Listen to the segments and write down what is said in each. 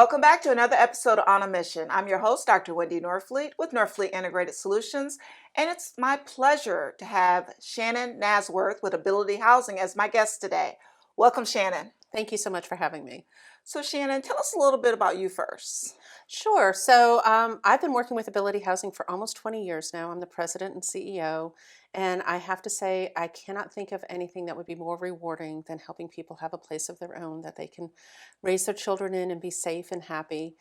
Welcome back to another episode of On a Mission. I'm your host, Dr. Wendy Norfleet with Norfleet Integrated Solutions, and it's my pleasure to have Shannon Nazworth with Ability Housing as my guest today. Welcome, Shannon. Thank you so much for having me. So, Shannon, tell us a little bit about you first. Sure. So I've been working with Ability Housing for almost 20 years now. I'm the president and CEO. And I have to say, I cannot think of anything that would be more rewarding than helping people have a place of their own that they can raise their children in and be safe and happy.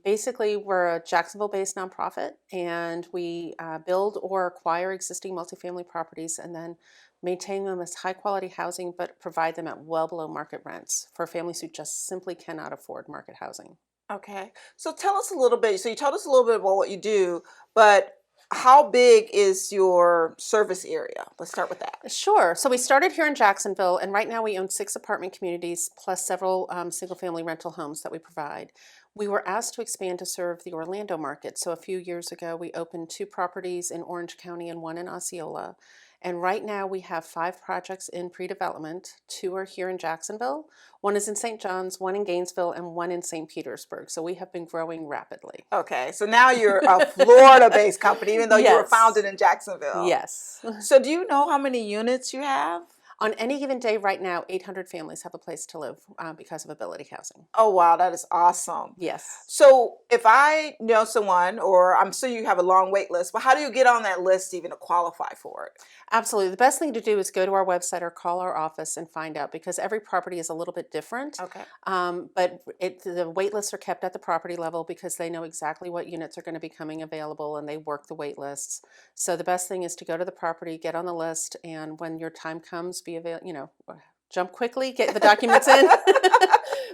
Basically, we're a Jacksonville-based nonprofit, and we build or acquire existing multifamily properties and then maintain them as high-quality housing, but provide them at well below market rents for families who just simply cannot afford market housing. Okay. So tell us a little bit. So you told us a little bit about what you do, but how big is your service area? Let's start with that. Sure. So we started here in Jacksonville, and right now we own 6 apartment communities plus several single-family rental homes that we provide. We were asked to expand to serve the Orlando market. So a few years ago, we opened 2 properties in Orange County and 1 in Osceola. And right now we have 5 projects in pre-development. 2 are here in Jacksonville. 1 is in St. John's, 1 in Gainesville, and 1 in St. Petersburg. So we have been growing rapidly. Okay. So now you're a Florida-based company, even though you were Yes. founded in Jacksonville. Yes. So do you know how many units you have? On any given day right now, 800 families have a place to live because of Ability Housing. Oh, wow. That is awesome. Yes. So if I know someone, or I'm sure you have a long wait list, but how do you get on that list even to qualify for it? Absolutely. The best thing to do is go to our website or call our office and find out, because every property is a little bit different. Okay. But the wait lists are kept at the property level because they know exactly what units are going to be coming available, and they work the wait lists. So the best thing is to go to the property, get on the list, and when your time comes, be available. Jump quickly, get the documents in,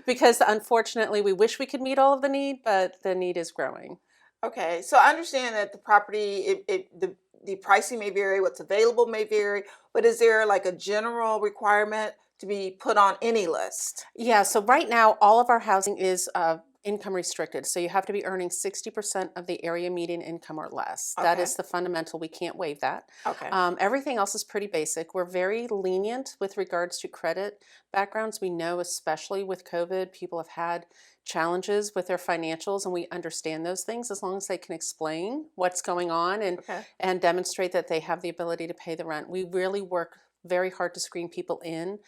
because unfortunately we wish we could meet all of the need, but the need is growing. Okay. So I understand that the property, the pricing may vary, what's available may vary, but is there like a general requirement to be put on any list? Yeah, so right now all of our housing is income restricted. So you have to be earning 60% of the area median income or less. That Okay. is the fundamental. We can't waive that. Okay. Everything else is pretty basic. We're very lenient with regards to credit backgrounds. We know, especially with COVID, people have had challenges with their financials, and we understand those things as long as they can explain what's going on Okay. and demonstrate that they have the ability to pay the rent. We really work very hard to screen people in,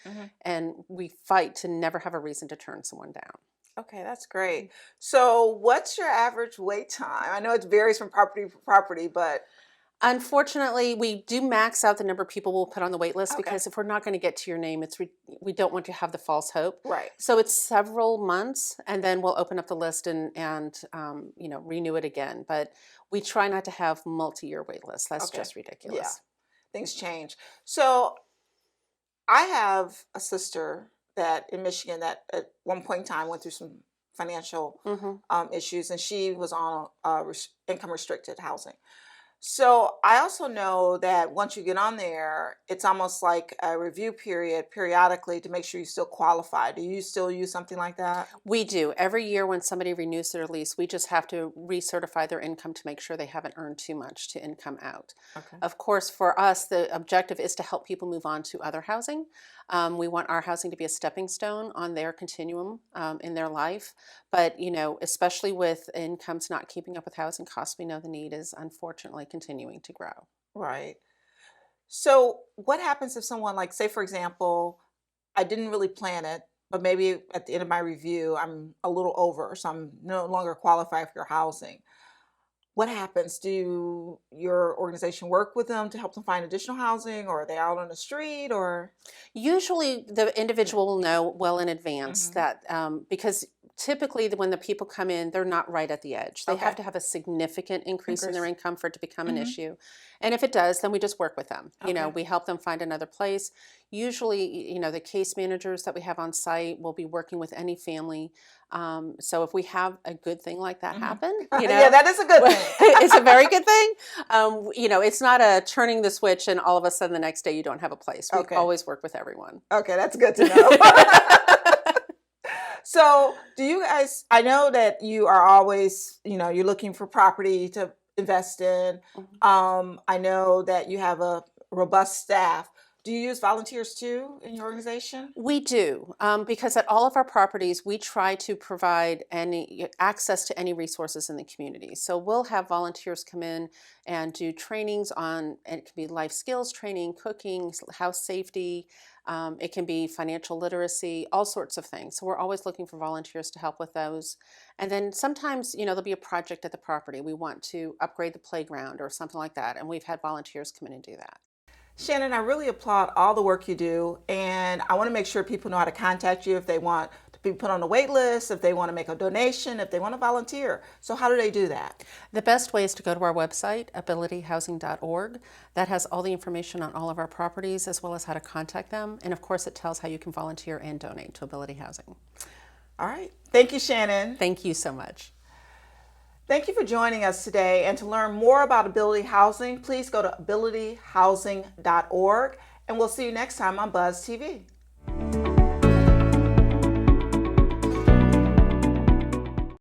and we fight to never have a reason to turn someone down. Okay, that's great. So what's your average wait time? I know it varies from property to property, but Unfortunately, we do max out the number of people we'll put on the wait list, Okay. because if we're not going to get to your name, we don't want to have the false hope. right. So it's several months, and then we'll open up the list and renew it again. But we try not to have multi-year wait lists. That's Okay. just ridiculous. Things change. So I have a sister that in Michigan that at one point in time went through some financial issues, and she was on income restricted housing. So I also know that once you get on there, it's almost like a review period periodically to make sure you still qualify. Do you still use something like that? We do. Every year when somebody renews their lease, we just have to recertify their income to make sure they haven't earned too much to income out. Okay. Of course, for us, the objective is to help people move on to other housing. We want our housing to be a stepping stone on their continuum in their life. But, especially with incomes not keeping up with housing costs, we know the need is unfortunately continuing to grow. Right. So what happens if someone, like, say, for example, I didn't really plan it, but maybe at the end of my review, I'm a little over, so I'm no longer qualified for your housing. What happens? Do your organization work with them to help them find additional housing, or are they out on the street, or? Usually the individual will know well in advance that because typically when the people come in, they're not right at the edge. They have to have a significant increase in their income for it to become an issue. And if it does, then we just work with them. We help them find another place. Usually, the case managers that we have on site will be working with any family. So if we have a good thing like that happen, Yeah, that is a good thing. it's a very good thing. It's not a turning the switch and all of a sudden the next day you don't have a place. We always work with everyone. Okay, that's good to know. So do you guys, I know that you are always, you're looking for property to invest in. I know that you have a robust staff. Do you use volunteers too in your organization? We do, because at all of our properties, we try to provide any access to any resources in the community. So we'll have volunteers come in and do trainings on, and it can be life skills training, cooking, house safety. It can be financial literacy, all sorts of things. So we're always looking for volunteers to help with those. And then sometimes, there'll be a project at the property. We want to upgrade the playground or something like that, and we've had volunteers come in and do that. Shannon, I really applaud all the work you do, and I want to make sure people know how to contact you if they want to be put on a wait list, if they want to make a donation, if they want to volunteer. So how do they do that? The best way is to go to our website, abilityhousing.org. That has all the information on all of our properties as well as how to contact them. And of course, it tells how you can volunteer and donate to Ability Housing. All right. Thank you, Shannon. Thank you so much. Thank you for joining us today. And to learn more about Ability Housing, please go to abilityhousing.org. And we'll see you next time on Buzz TV.